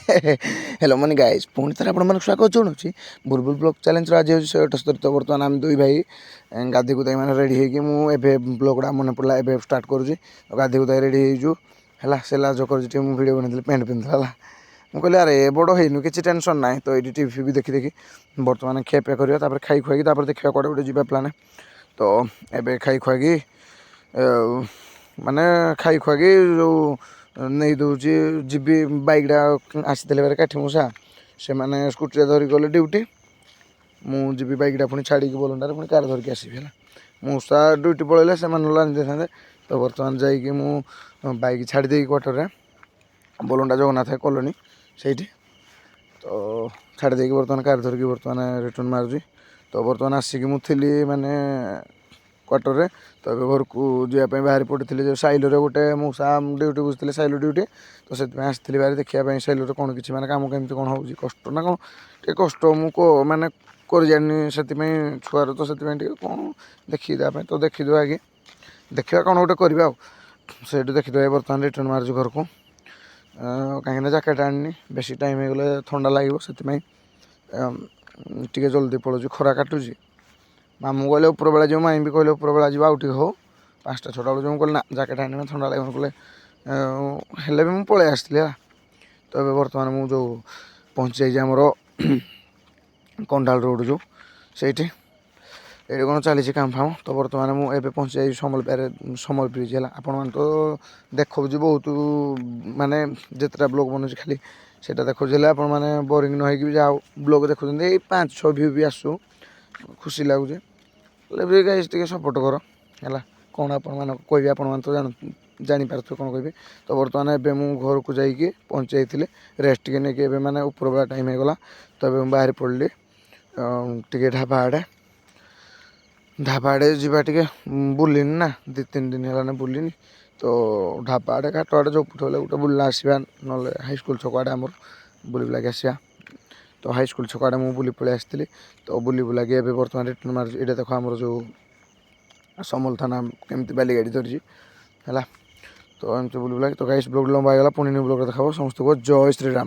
Hello money guys पुणी थर आप स्वागत जनावि बुलबुल ब्लॉग चैलेंज आज हूँ 178 तो बर्तमान आम दुई भाई गाधी गुधाई मैंने रेडी होगी मुझे ब्लॉगटा मन पड़ा एवं स्टार्ट करुँच गाधी गुधाई रेडी हो है लाज कर भिडियो बनई पैंट पिंधला है मुझे अरे बड़ होनु कि टेंशन ना तो ये टीवी भी देखी देखी बर्तमान खियापिया करा खाई खुआई देखा कड़े गोटे जी प्लान तो एवं खाई खुआई माने खाई खुआई जो नहीं दूची जीबी बाइकटा आसी काठी मूसा से मैंने स्कूटी धरिक गले ड्यूटी मुझे बाइकटा पुणी छाड़ी बोलंडार पुणी कार धरिक आसबि है मूसा ड्यूटी पलैले से लानी था तो बर्तमान जाइए बाइक छाड़ी देगी क्वार्टर बोलंडा जगन्नाथ कलोनी से तो छाड़ी देगी बर्तमान कार धरिकी बर्तमान रिटर्न मारुची तो बर्तमान आसिक मुझे माने क्वार्टर तो घर को जावाई बाहरी पड़े जो सैलूर गोटे मूसा ड्यूटी बुझे सैलू ड्यूटी तो से आसती बाहर देखा सैलूर कौन कि कम केमी कौन हो कष्ट ना कौन टे कष्ट मुझे मैंने कर जानी से छुआर तो से कौन देखीदेवाई तो देखीदे आगे देखा कौन गोटे करवा से देखीदे बर्तमान रिटर्न मार्च घर को कहीं जैकेट आनी बेसी टाइम हो गले थंडा लगे से टे जल्दी पड़ो खरा काटुची मामू कहले ऊपर बेला जो माई भी कहले ऊपर बेला जी आउट हो 5टा 6टा बेलू जो कहले ना जैकेट आने थंडा लगे कहले हेल्ले भी मुझे पलि आसती है तो ये बर्तमान मुझे जो पहुँची जाइए आमर कंडाल रोड जो सही ये कौन चली काम फाम तो बर्तमान मुझे पहुँची जाइए सम्बलपुर है आपण मैंने तो देखो बहुत माने जितना ब्लॉग बनूँ खाली से देखो मैंने बोरिंग न हो जाओ ब्लॉग देखुं 5-6 व्यू भी आसू खुशी लगुचे भी गाइस टे सपोर्ट कर है कौन आप कह आप तो जापारे कौन कह तो बर्तमान एवं मु घर को जाइए पहुँची जाइए रेस्ट टे नहीं मैंने ऊपर बेला टाइम होगला तो ये बाहर पड़ली टे ढाबा आड़े जावा टे बुलिनी ना 2-3 दिन है बुलिनी तो ढाबा आड़े घाट आड़े जो पुटे गोटे बुला आसवा ना हाईस्कल छक आड़े आमर बुल बुलाक आसवा तो हाईस्कल छक आड़े मुझे बुली पलि आसती तो बुली बुलाक ए बर्तमान रिटर्न मार ये देख आमर जो समल थाना केमती बाली गाड़ी धरी है तो एमती बुली बुलाक तो गाइस ब्लॉग लंबा होगा पुणी न्यू ब्लॉग देखा समस्त को जय श्रीराम।